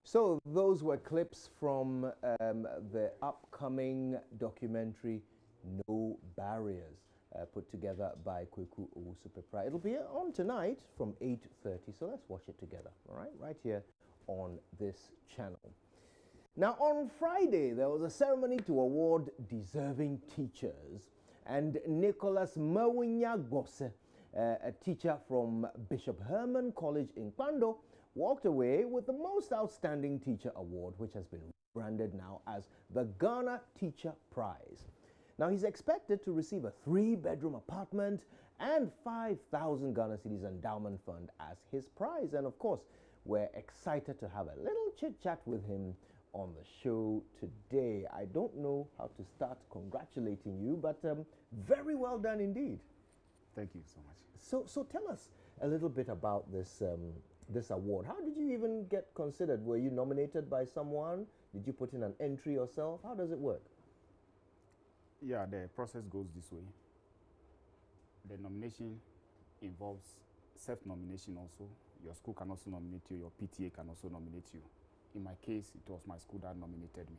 So those were clips from the upcoming documentary No Barriers, put together by Kweku Owusu-Pepra. It'll be on tonight from 8:30, so let's watch it together, all right here on this channel. Now, on Friday, there was a ceremony to award deserving teachers, and Nicholas Mawunya Gborse, a teacher from Bishop Herman College in Kwando, walked away with the Most Outstanding Teacher Award, which has been branded now as the Ghana Teacher Prize. Now, he's expected to receive a 3-bedroom apartment and 5,000 Ghana cedis endowment fund as his prize. And of course, we're excited to have a little chit-chat with him on the show today. I don't know how to start congratulating you, but very well done indeed. Thank you so much. So tell us a little bit about this award. How did you even get considered? Were you nominated by someone? Did you put in an entry yourself? How does it work? Yeah, the process goes this way. The nomination involves self-nomination also. Your school can also nominate you. Your PTA can also nominate you. In my case, it was my school that nominated me.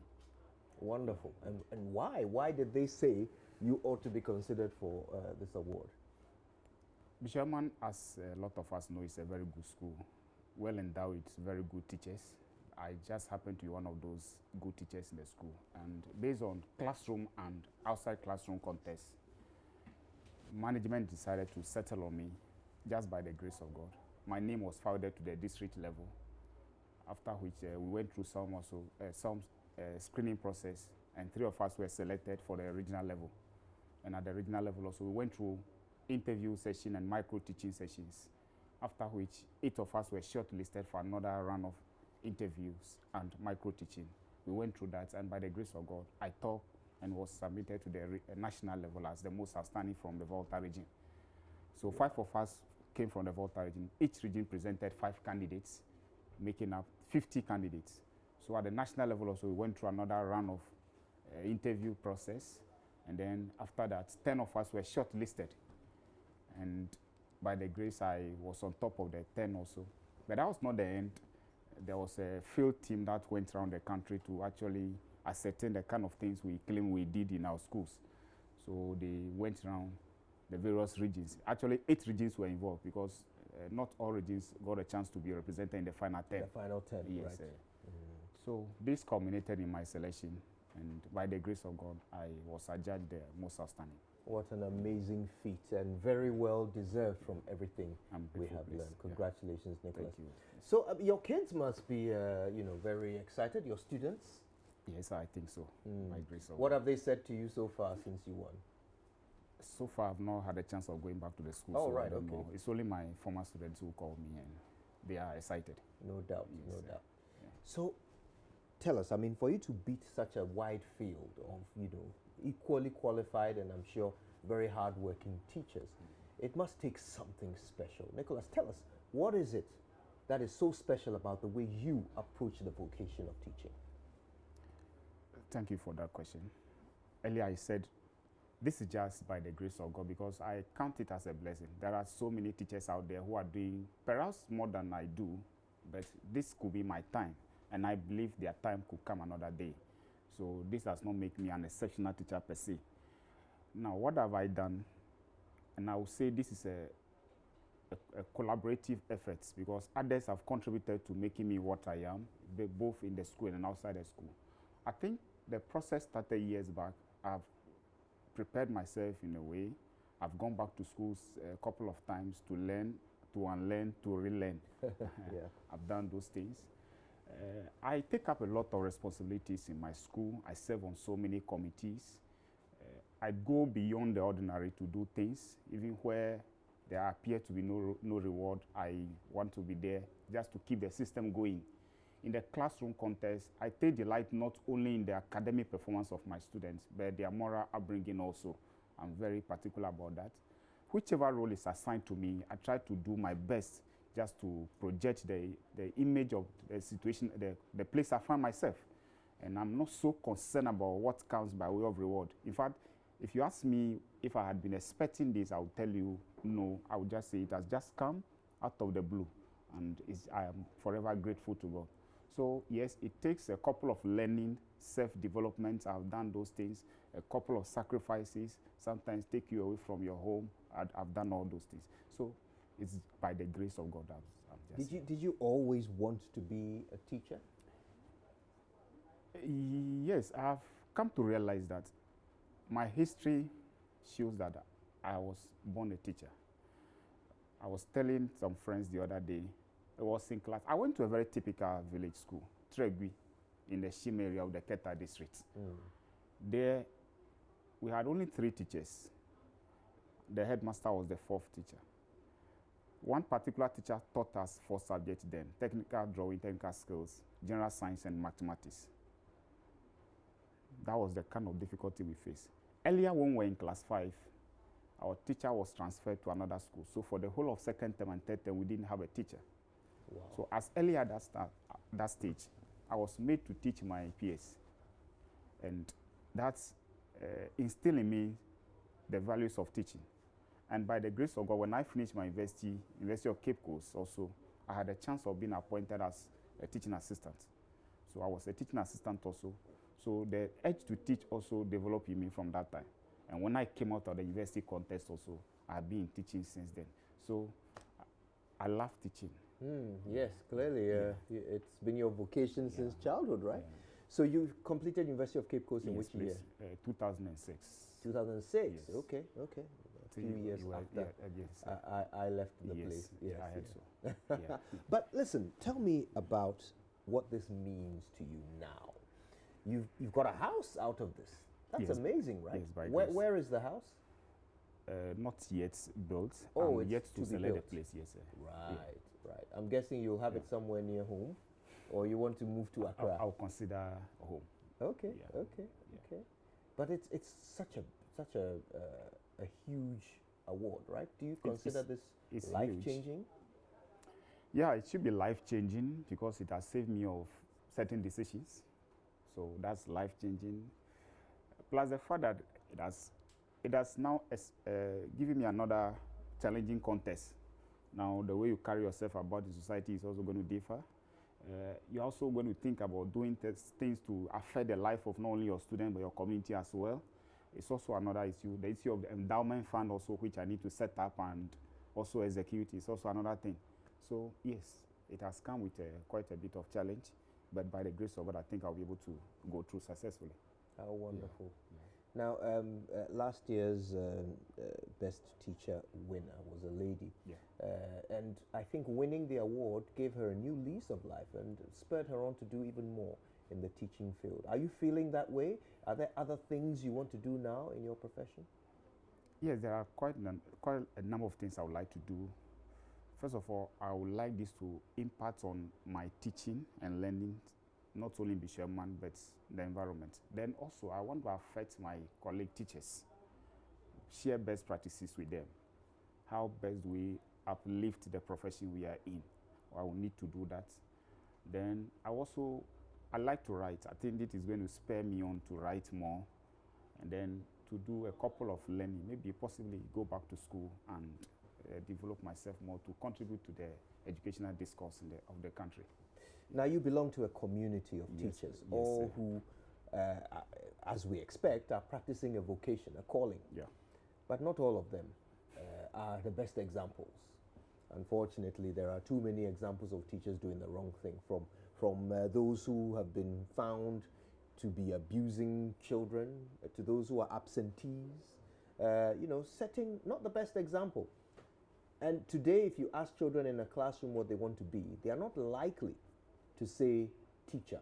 Wonderful. And why? Why did they say you ought to be considered for this award? Bishop Herman, as a lot of us know, is a very good school, well endowed with very good teachers. I just happen to be one of those good teachers in the school. And based on classroom and outside classroom context, management decided to settle on me just by the grace of God. My name was forwarded to the district level, after which we went through some screening process, and 3 of us were selected for the regional level. And at the regional level also, we went through interview session and micro teaching sessions, after which 8 of us were shortlisted for another round of interviews and micro teaching. We went through that, and by the grace of God, I taught and was submitted to the national level as the most outstanding from the Volta region. So 5 of us came from the Volta region. Each region presented 5 candidates, making up 50 candidates. So at the national level also, we went through another round of interview process, and then after that, 10 of us were shortlisted. And by the grace, I was on top of the 10 also. But that was not the end. There was a field team that went around the country to actually ascertain the kind of things we claim we did in our schools. So they went around the various regions. Actually, 8 regions were involved because not all regions got a chance to be represented in the final 10. The final 10, yes, right. So this culminated in my selection, and by the grace of God, I was adjudged the most outstanding. What an amazing feat, and very well deserved from everything we have learned. Congratulations, yeah. Nicholas. Thank you. So your kids must be, very excited. Your students? Yes, I think so. By grace of What God. have they said to you so far since you won? So far, I've not had a chance of going back to the school. Oh, so right, I don't okay. know. It's only my former students who call me, and they are excited. No doubt, Yes, no doubt. Yeah. So tell us, for you to beat such a wide field of, equally qualified and I'm sure very hardworking teachers, it must take something special. Nicholas, tell us, what is it that is so special about the way you approach the vocation of teaching? Thank you for that question. Earlier I said, this is just by the grace of God, because I count it as a blessing. There are so many teachers out there who are doing perhaps more than I do, but this could be my time, and I believe their time could come another day. So this does not make me an exceptional teacher per se. Now, what have I done? And I will say this is a collaborative effort, because others have contributed to making me what I am, both in the school and outside the school. I think the process started years back. I've prepared myself in a way. I've gone back to schools a couple of times to learn, to unlearn, to relearn. Yeah. I've done those things. I take up a lot of responsibilities in my school. I serve on so many committees. I go beyond the ordinary to do things, even where there appear to be no reward. I want to be there just to keep the system going. In the classroom context, I take delight not only in the academic performance of my students, but their moral upbringing also. I'm very particular about that. Whichever role is assigned to me, I try to do my best just to project the image of the situation, the place I find myself. And I'm not so concerned about what comes by way of reward. In fact, if you ask me if I had been expecting this, I would tell you no. I would just say it has just come out of the blue. And I am forever grateful to God. So yes, it takes a couple of learning, self-development. I've done those things. A couple of sacrifices. Sometimes take you away from your home. I've done all those things. So it's by the grace of God. I'm just Did you always want to be a teacher? Yes, I've come to realize that my history shows that I was born a teacher. I was telling some friends the other day, I was in class. I went to a very typical village school, Tregui, in the Shim area of the Keta district. There, we had only 3 teachers. The headmaster was the 4th teacher. One particular teacher taught us 4 subjects then: technical drawing, technical skills, general science, and mathematics. That was the kind of difficulty we faced. Earlier, when we were in class 5, our teacher was transferred to another school. So for the whole of 2nd term and 3rd term, we didn't have a teacher. Wow. So as early at that stage, I was made to teach my peers. And that's instilled in me the values of teaching. And by the grace of God, when I finished my University of Cape Coast also, I had a chance of being appointed as a teaching assistant. So I was a teaching assistant also. So the edge to teach also developed in me from that time. And when I came out of the university contest also, I've been teaching since then. So I love teaching. Yes, clearly. It's been your vocation since childhood, right? Yeah. So you completed University of Cape Coast in which year? 2006. 2006. Yes. Okay. A few years after yes. I left the Yes. place. Yeah, Yes, I heard yeah. so. Yeah. But listen, tell me about what this means to you now. You've got a house out of this. That's Yes. amazing, right? Yes, by grace. Where is the house? Not yet built. Oh, I'm it's yet to to be select the built. place, yes, sir. Right. I'm guessing you'll have it somewhere near home, or you want to move to Accra. I'll consider home. Okay. Yeah. Okay. But it's such a huge award, right? Do you consider this life-changing? Yeah, it should be life-changing because it has saved me of certain decisions. So that's life-changing. Plus the fact that it has now given me another challenging contest. Now the way you carry yourself about the society is also going to differ. You're also going to think about doing things to affect the life of not only your student but your community as well. It's also another issue. The issue of the endowment fund also, which I need to set up and also execute, is also another thing. So yes, it has come with quite a bit of challenge, but by the grace of God, I think I'll be able to go through successfully. How wonderful. Yeah. Now, last year's Best Teacher winner was a lady. Yeah. And I think winning the award gave her a new lease of life and spurred her on to do even more in the teaching field. Are you feeling that way? Are there other things you want to do now in your profession? Yes, there are quite a number of things I would like to do. First of all, I would like this to impact on my teaching and learning, not only in Herman, but the environment. Then also, I want to affect my colleague teachers, share best practices with them. How best do we uplift the profession we are in? I will need to do that. Then I like to write. I think it is going to spur me on to write more, and then to do a couple of learning, maybe possibly go back to school and develop myself more to contribute to the educational discourse of the country. Now, you belong to a community of teachers, all who, as we expect, are practicing a vocation, a calling. Yeah. But not all of them are the best examples. Unfortunately, there are too many examples of teachers doing the wrong thing, from those who have been found to be abusing children, to those who are absentees, setting not the best example. And today, if you ask children in a classroom what they want to be, they are not likely to say teacher.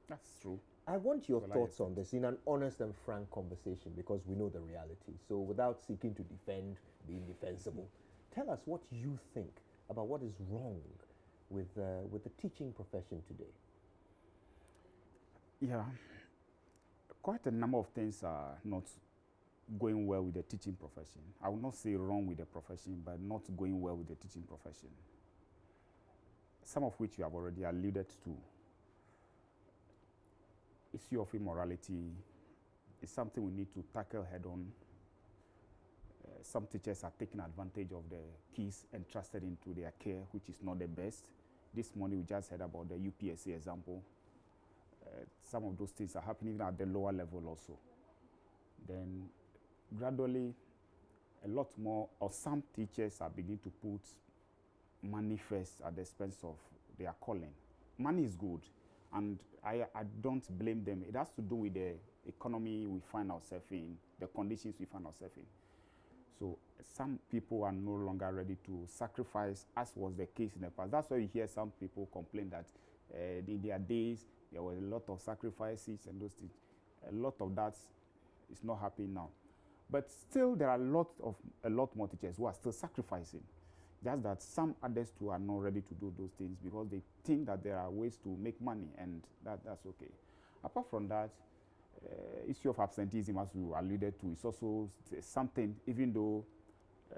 That's true. I want your thoughts on this in an honest and frank conversation, because we know the reality. So without seeking to defend the indefensible, tell us what you think about what is wrong with the teaching profession today. Yeah, quite a number of things are not going well with the teaching profession. I will not say wrong with the profession, but not going well with the teaching profession. Some of which you have already alluded to. Issue of immorality is something we need to tackle head on. Some teachers are taking advantage of the keys entrusted into their care, which is not the best. this morning we just heard about the UPSC example. Some of those things are happening even at the lower level also. Then gradually, a lot more, or some teachers are beginning to put money first at the expense of their calling. Money is good, and I don't blame them. It has to do with the economy we find ourselves in, the conditions we find ourselves in. So some people are no longer ready to sacrifice, as was the case in the past. That's why you hear some people complain that in their days, there were a lot of sacrifices and those things. A lot of that is not happening now. But still, there are a lot more teachers who are still sacrificing. Just that some others too are not ready to do those things because they think that there are ways to make money, and that's okay. Apart from that, issue of absenteeism, as we alluded to, is also something, even though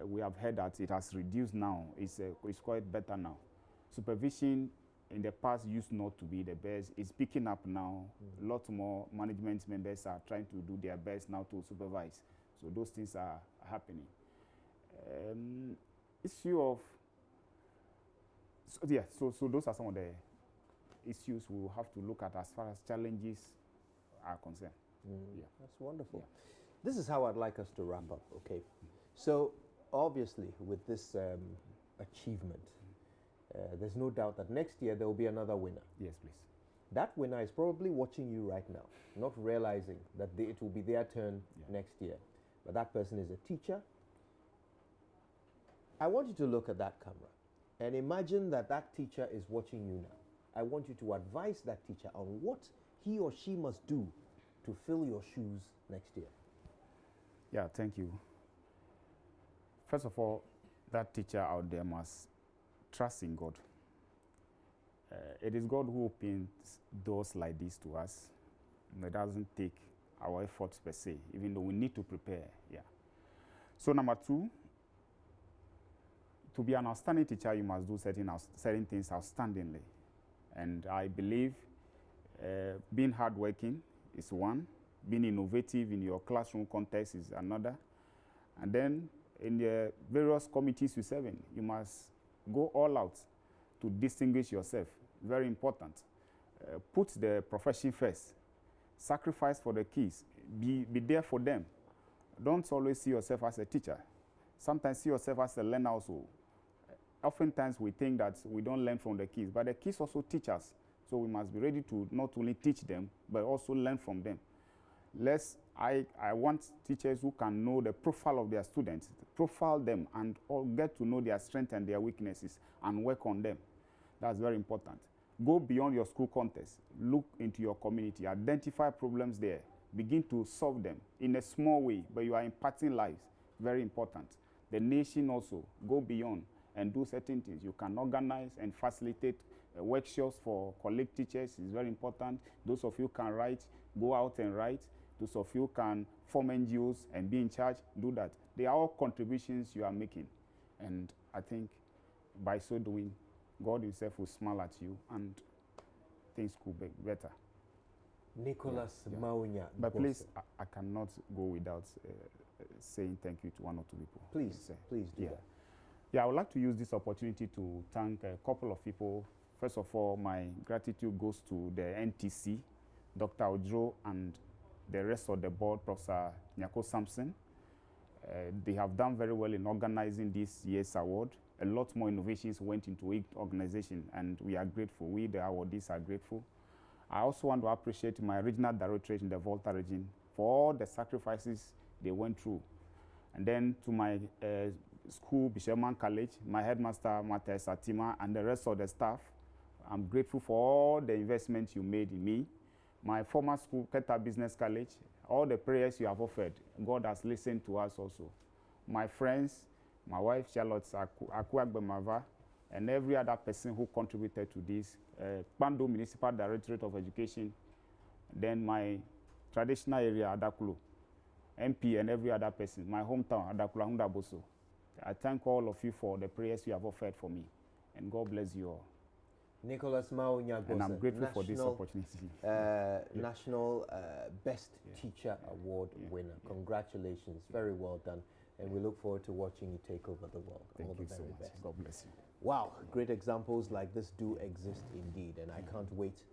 we have heard that it has reduced now, it's quite better now. Supervision in the past used not to be the best. It's picking up now. A lot more management members are trying to do their best now to supervise. So those things are happening. Issue of, so those are some of the issues we will have to look at as far as challenges are concerned. Yeah. That's wonderful. Yeah. This is how I'd like us to wrap up, okay? So obviously with this achievement, there's no doubt that next year there will be another winner. Yes, please. That winner is probably watching you right now, not realizing that it will be their turn next year. But that person is a teacher. I want you to look at that camera and imagine that that teacher is watching you now. I want you to advise that teacher on what he or she must do to fill your shoes next year. Yeah, thank you. First of all, that teacher out there must trust in God. It is God who opens doors like this to us. It doesn't take our efforts per se, even though we need to prepare. Yeah. So number two, to be an outstanding teacher, you must do certain things outstandingly. And I believe being hardworking is one, being innovative in your classroom context is another. And then in the various committees you serve in, you must go all out to distinguish yourself. Very important. Put the profession first. Sacrifice for the kids. Be there for them. Don't always see yourself as a teacher. Sometimes see yourself as a learner also. Oftentimes we think that we don't learn from the kids, but the kids also teach us. So we must be ready to not only teach them, but also learn from them. I want teachers who can know the profile of their students, profile them, and get to know their strengths and their weaknesses and work on them. That's very important. Go beyond your school context. Look into your community. Identify problems there. Begin to solve them in a small way, but you are impacting lives. Very important. The nation also, go beyond and do certain things. You can organize and facilitate workshops for colleague teachers. It's very important. Those of you can write, go out and write. Those of you can form NGOs and be in charge, do that. They are all contributions you are making. And I think by so doing, God himself will smile at you and things could be better. Nicholas Maunya. But please, I cannot go without saying thank you to one or two people. Please do that. Yeah, I would like to use this opportunity to thank a couple of people. First of all, my gratitude goes to the NTC, Dr. Ojo, and the rest of the board, Professor Nyako Sampson. They have done very well in organizing this year's award. A lot more innovations went into each organization, and we are grateful. We, the awardees, are grateful. I also want to appreciate my regional directorate in the Volta region for all the sacrifices they went through. And then to my school, Herman College, my headmaster, Mata Satima, and the rest of the staff, I'm grateful for all the investments you made in me. My former school, Keta Business College, all the prayers you have offered, God has listened to us also. My friends, my wife, Charlotte Akuagbemava, and every other person who contributed to this, Pando Municipal Directorate of Education, then my traditional area, Adakulo, MP, and every other person, my hometown, Adakula Hundaboso. I thank all of you for the prayers you have offered for me, and God bless you all. Nicholas Maunya, and I'm grateful for this opportunity. National Best Teacher Award winner. Congratulations. Very well done. And we look forward to watching you take over the world. Thank you so much. God bless you. Wow, great examples like this do exist indeed, and I can't wait.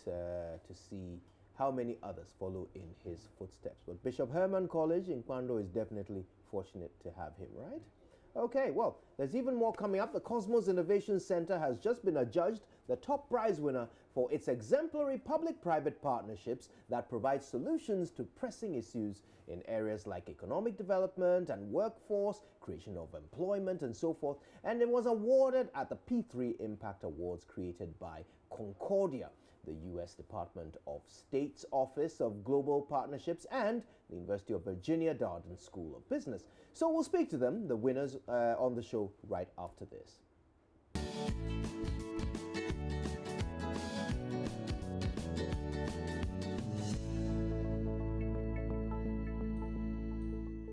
To see how many others follow in his footsteps. But Bishop Herman College in Kwando is definitely fortunate to have him, right? Okay, well, there's even more coming up. The Cosmos Innovation Center has just been adjudged the top prize winner for its exemplary public-private partnerships that provide solutions to pressing issues in areas like economic development and workforce, creation of employment, and so forth. And it was awarded at the P3 Impact Awards created by Concordia, the U.S. Department of State's Office of Global Partnerships, and the University of Virginia Darden School of Business. So we'll speak to them, the winners, on the show right after this.